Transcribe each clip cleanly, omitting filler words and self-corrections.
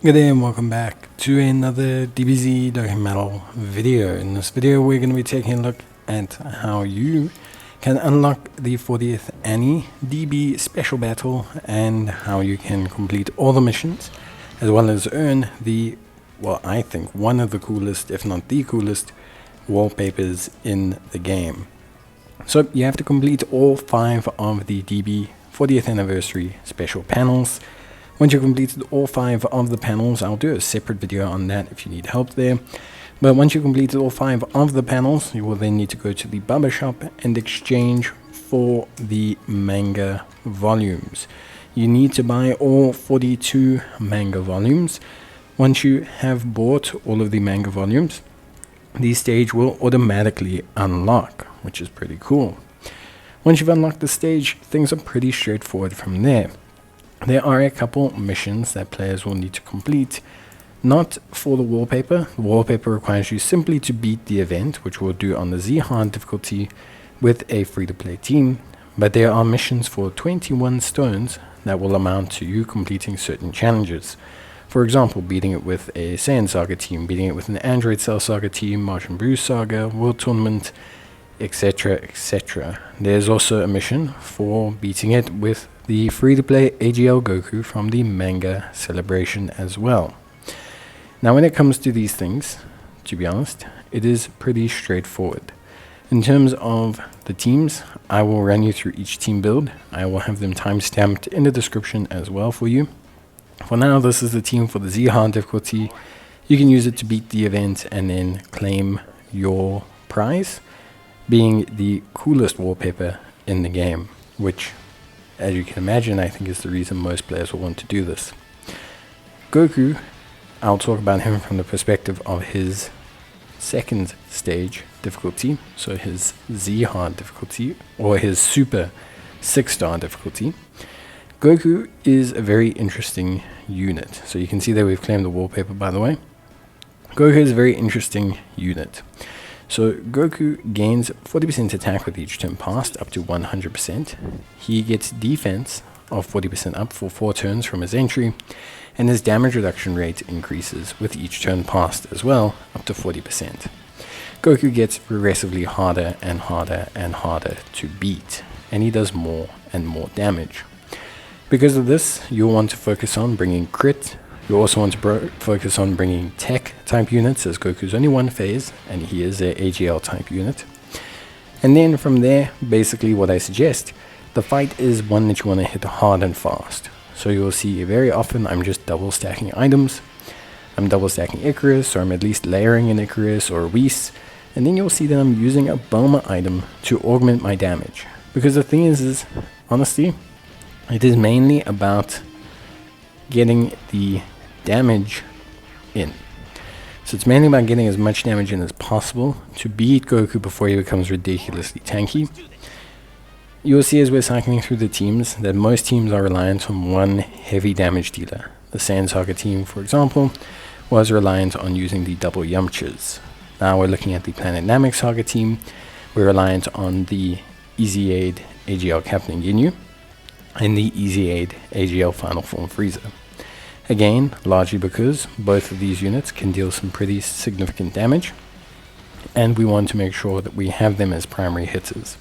Good day and welcome back to another DBZ Dokkan video. In this video we're going to be taking a look at how you can unlock the 40th Annie DB special battle and how you can complete all the missions as well as earn the, well, I think one of the coolest, if not the coolest, wallpapers in the game. So you have to complete all 5 of the DB 40th anniversary special panels. Once you've completed all 5 of the panels, I'll do a separate video on that if you need help there. But once you've completed all 5 of the panels, you will then need to go to the barber shop and exchange for the manga volumes. You need to buy all 42 manga volumes. Once you have bought all of the manga volumes, the stage will automatically unlock, which is pretty cool. Once you've unlocked the stage, things are pretty straightforward from there. There are a couple missions that players will need to complete, not for the wallpaper. The wallpaper requires you simply to beat the event, which we'll do on the Z hard difficulty with a free-to-play team, but there are missions for 21 stones that will amount to you completing certain challenges. For example, beating it with a Saiyan Saga team, beating it with an Android Cell Saga team, Majin Saga, World Tournament, etc, etc. There's also a mission for beating it with the free-to-play AGL Goku from the manga celebration as well. Now when it comes to these things, to be honest, it is pretty straightforward. In terms of the teams, I will run you through each team build. I will have them time-stamped in the description as well for you. For now, this is the team for the Z hard difficulty. You can use it to beat the event and then claim your prize, being the coolest wallpaper in the game, which, as you can imagine, I think is the reason most players will want to do this. Goku, I'll talk about him from the perspective of his second stage difficulty, so his Z hard difficulty, or his super 6-star difficulty. Goku is a very interesting unit. So you can see that we've claimed the wallpaper, by the way. Goku is a very interesting unit. So Goku gains 40% attack with each turn passed, up to 100%. He gets defense of 40% up for 4 turns from his entry, and his damage reduction rate increases with each turn passed as well, up to 40%. Goku gets progressively harder and harder and harder to beat, and he does more and more damage. Because of this, you'll want to focus on bringing crit. You also want to focus on bringing tech type units, as Goku's only one phase and he is a AGL type unit. And then from there, basically what I suggest, the fight is one that you want to hit hard and fast. So you'll see very often I'm just double stacking items. I'm double stacking Icarus, or I'm at least layering an Icarus or Whis, and then you'll see that I'm using a Bulma item to augment my damage. Because the thing is honestly, it is mainly about getting the damage in. So it's mainly about getting as much damage in as possible to beat Goku before he becomes ridiculously tanky. You'll see as we're cycling through the teams that most teams are reliant on one heavy damage dealer. The Saiyan Saga team, for example, was reliant on using the double Yamchas. Now we're looking at the Planet Namek Saga team. We're reliant on the Easy Aid AGL Captain Ginyu and the Easy Aid AGL Final Form Frieza. Again, largely because both of these units can deal some pretty significant damage, and we want to make sure that we have them as primary hitters.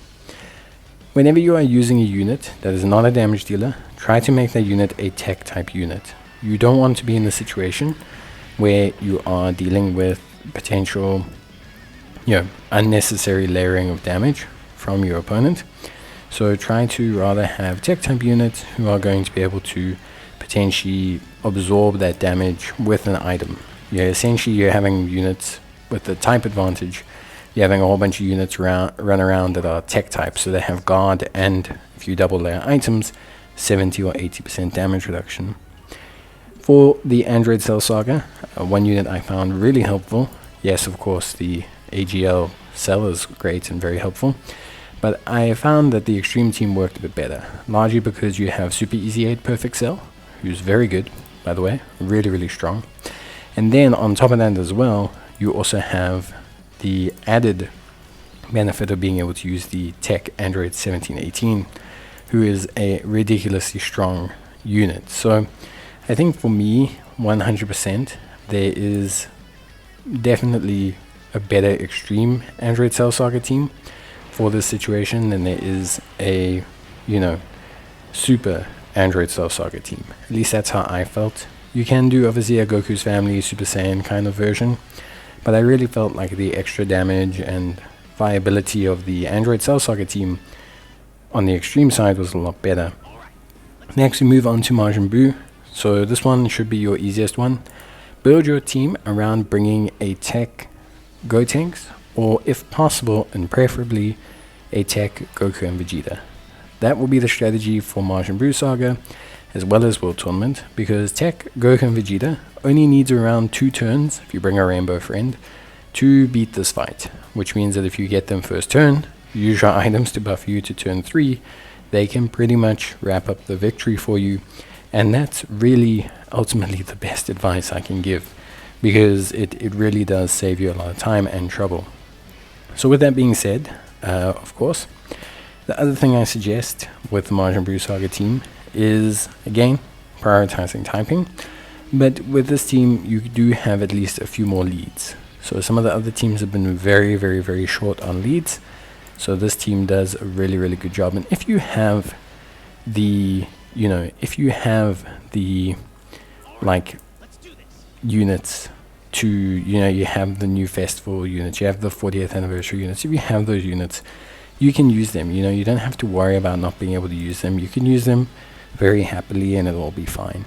Whenever you are using a unit that is not a damage dealer, try to make that unit a tech type unit. You don't want to be in the situation where you are dealing with potential, unnecessary layering of damage from your opponent. So try to rather have tech type units who are going to be able to potentially absorb that damage with an item. Essentially you're having units with the type advantage. You're having a whole bunch of units run around that are tech types, so they have guard and, if you double layer items, 70 or 80% damage reduction. For the Android Cell Saga, one unit I found really helpful. Yes, of course, the AGL Cell is great and very helpful, but I found that the Extreme team worked a bit better, largely because you have Super Easy Aid Perfect Cell, who's very good, by the way, really, really strong. And then on top of that as well, you also have the added benefit of being able to use the Tech Android 1718, who is a ridiculously strong unit. So I think for me, 100% there is definitely a better extreme Android Cell Saga team for this situation than there is a, you know, super Android Cell Saga team. At least that's how I felt. You can do obviously a Goku's Family Super Saiyan kind of version, but I really felt like the extra damage and viability of the Android Cell Saga team on the extreme side was a lot better. Next we move on to Majin Buu. So this one should be your easiest one. Build your team around bringing a tech Gotenks, or if possible and preferably a tech Goku and Vegeta. That will be the strategy for Majin Buu Saga as well as World Tournament, because tech Goku and Vegeta only needs around 2 turns, if you bring a Rainbow Friend, to beat this fight, which means that if you get them first turn, use your items to buff you to turn 3, they can pretty much wrap up the victory for you. And that's really ultimately the best advice I can give, because it really does save you a lot of time and trouble. So with that being said, of course, the other thing I suggest with the Majin Buu Saga team is, again, prioritizing typing. But with this team, you do have at least a few more leads. So some of the other teams have been very, very, very short on leads. So this team does a really, really good job. And if you have the, you know, if you have the, like, units to, you know, you have the new festival units, you have the 40th anniversary units, if you have those units, you can use them. You know, you don't have to worry about not being able to use them. You can use them very happily and it'll all be fine.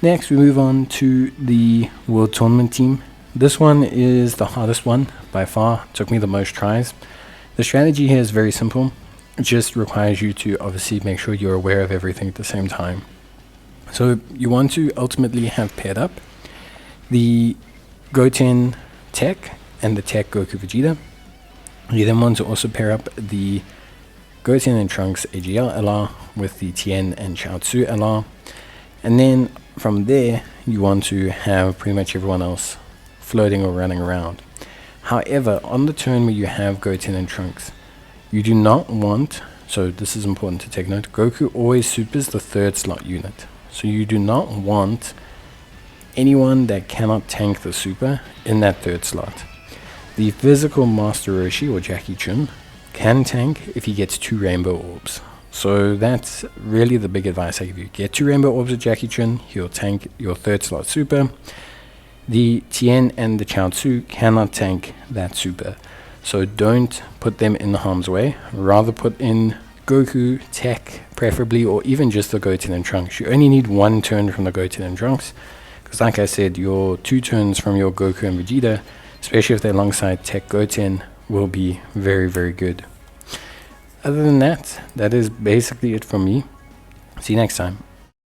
Next, we move on to the World Tournament team. This one is the hardest one by far. It took me the most tries. The strategy here is very simple. It just requires you to obviously make sure you're aware of everything at the same time. So you want to ultimately have paired up the Goten Tech and the Tech Goku Vegeta. You then want to also pair up the Goten and Trunks AGL LR with the Tien and Chaozu LR. And then from there, you want to have pretty much everyone else floating or running around. However, on the turn where you have Goten and Trunks, you do not want, so this is important to take note, Goku always supers the 3rd slot unit. So you do not want anyone that cannot tank the super in that 3rd slot. The physical Master Roshi or Jackie Chun can tank if he gets 2 Rainbow Orbs. So that's really the big advice I give you. Get 2 Rainbow Orbs with Jackie Chun, he'll tank your 3rd slot super. The Tien and the Chaozu cannot tank that super. So don't put them in harm's way. Rather put in Goku, Tech, preferably, or even just the Goten and Trunks. You only need 1 turn from the Goten and Trunks. Because like I said, your 2 turns from your Goku and Vegeta, especially if they're alongside Tech Goten, will be very, very good. Other than that, that is basically it from me. See you next time.